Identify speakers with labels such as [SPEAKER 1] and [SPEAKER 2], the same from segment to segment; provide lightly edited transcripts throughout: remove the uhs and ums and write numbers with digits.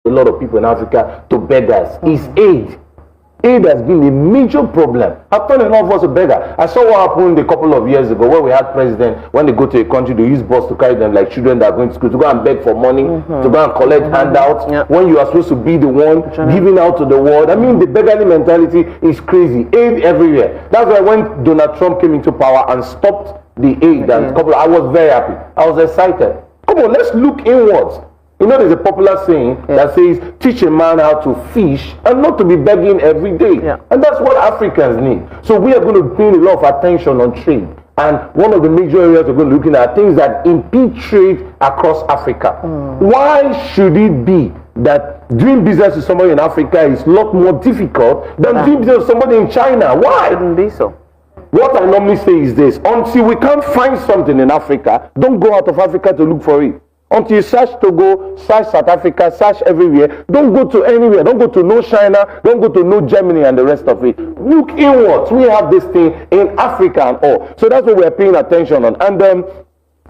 [SPEAKER 1] a lot of people in Africa to beggars is aid. Aid has been a major problem. I've turned a lot of us a beggar. I saw what happened a couple of years ago where we had president, when they go to a country, they use bus to carry them like children that are going to school, to go and beg for money, to go and collect handouts, when you are supposed to be the one giving out to the world. I mean, the beggarly mentality is crazy. Aid everywhere. That's why when Donald Trump came into power and stopped the aid, and I was very happy. I was excited. Come on, let's look inwards. You know, there's a popular saying that says, teach a man how to fish and not to be begging every day. And that's what Africans need. So we are going to pay a lot of attention on trade. And one of the major areas we're going to be looking at things that impede trade across Africa. Why should it be that doing business with somebody in Africa is a lot more difficult than doing business with somebody in China? Why?
[SPEAKER 2] Shouldn't be so.
[SPEAKER 1] What I normally say is this: until we can't find something in Africa, don't go out of Africa to look for it. Until you search Togo, search South Africa, search everywhere, don't go to anywhere. Don't go to no China, don't go to no Germany and the rest of it. Look inwards. We have this thing in Africa and all. So that's what we're paying attention on. And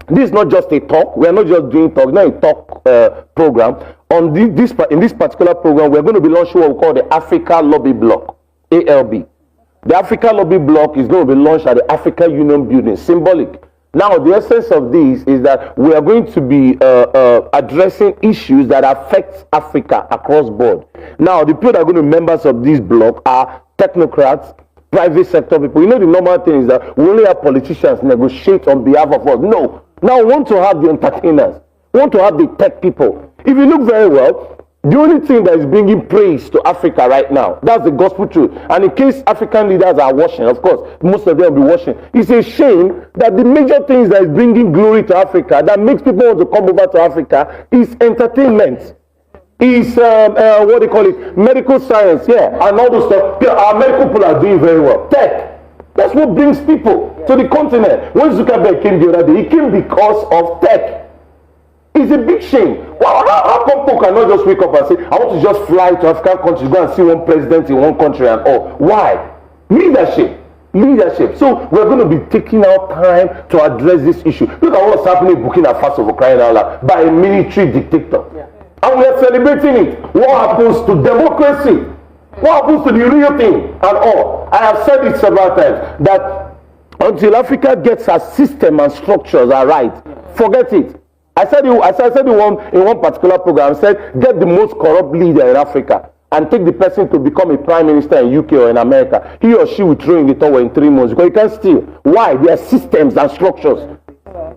[SPEAKER 1] this is not just a talk. We're not just doing talk, not a talk program. On in this particular program, we're going to be launching what we call the Africa Lobby Block, ALB. The Africa Lobby Block is going to be launched at the Africa Union Building, symbolic. Now, the essence of this is that we are going to be addressing issues that affect Africa across board. Now, the people that are going to be members of this bloc are technocrats, private sector people. You know, the normal thing is that we only have politicians negotiate on behalf of us. No. Now, we want to have the entertainers. We want to have the tech people. If you look very well, the only thing that is bringing praise to Africa right now, that's the gospel truth. And in case African leaders are watching, of course, most of them will be watching, it's a shame that the major things that is bringing glory to Africa, that makes people want to come over to Africa, is entertainment. Is, what do you call it, medical science, and all those stuff. Yeah, our medical people are doing very well. Tech. That's what brings people to the continent. When Zuckerberg came the other day, he came because of tech. It's a big shame. Well, how come people cannot just wake up and say, I want to just fly to African countries, go and see one president in one country and all? Why? Leadership. Leadership. So we're going to be taking our time to address this issue. Look at what's happening in Burkina Faso, for crying out loud, by a military dictator. And we are celebrating it. What happens to democracy? What happens to the real thing and all? I have said it several times that until Africa gets her system and structures are right, forget it. I said in one particular program, I said, get the most corrupt leader in Africa and take the person to become a prime minister in UK or in America. He or she will throw in the towel in 3 months because you can't steal. Why? There are systems and structures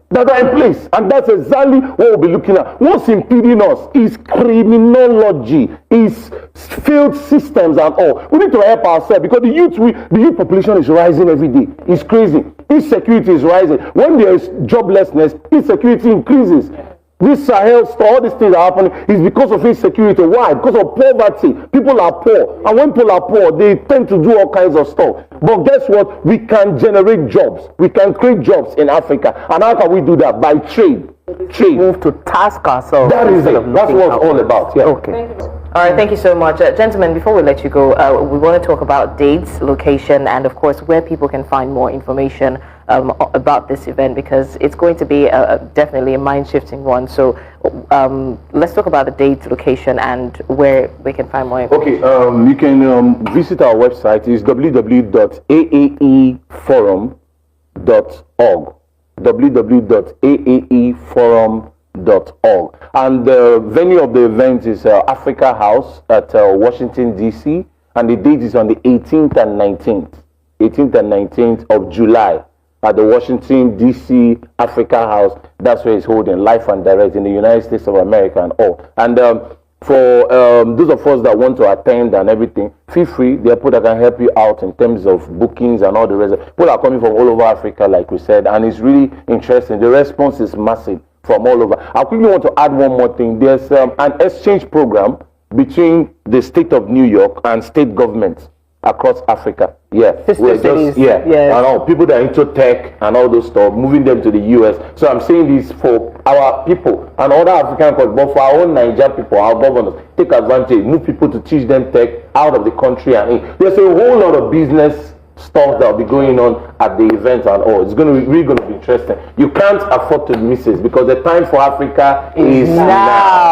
[SPEAKER 1] that are in place. And that's exactly what we'll be looking at. What's impeding us is criminology, is failed systems and all. We need to help ourselves because the youth population is rising every day. It's crazy. Insecurity is rising. When there is joblessness, insecurity increases. This Sahel stuff, all these things are happening is because of insecurity. Why? Because of poverty. People are poor. And when people are poor, they tend to do all kinds of stuff. But guess what? We can generate jobs. We can create jobs in Africa. And how can we do that? By trade. Trade.
[SPEAKER 2] Move to task ourselves.
[SPEAKER 1] That is it. That's what it's all about. Yeah.
[SPEAKER 2] Okay. All right, thank you so much. Gentlemen, before we let you go, we want to talk about dates, location, and of course where people can find more information about this event, because it's going to be definitely a mind-shifting one. So let's talk about the date, location, and where we can find more information.
[SPEAKER 1] Okay, you can visit our website. It's www.aaeforum.org. www.aaeforum.org. And the venue of the event is Africa House at Washington, D.C. And the date is on the 18th and 19th of July at the Washington, D.C. Africa House. That's where it's holding live and direct in the United States of America and all. And for those of us that want to attend and everything, feel free. There are people that can help you out in terms of bookings and all the rest. People are coming from all over Africa, like we said, and it's really interesting. The response is massive from all over. I quickly want to add one more thing. There's an exchange program between the state of New York and state governments across Africa.
[SPEAKER 2] Sister cities.
[SPEAKER 1] And all people that are into tech and all those stuff, moving them to the US. So I'm saying this for our people and other African countries, but for our own Nigerian people, our governors, take advantage, move people to teach them tech out of the country and in. There's a whole lot of business stuff that will be going on at the event and all. It's really going to be interesting. You can't afford to miss it because the time for Africa is now.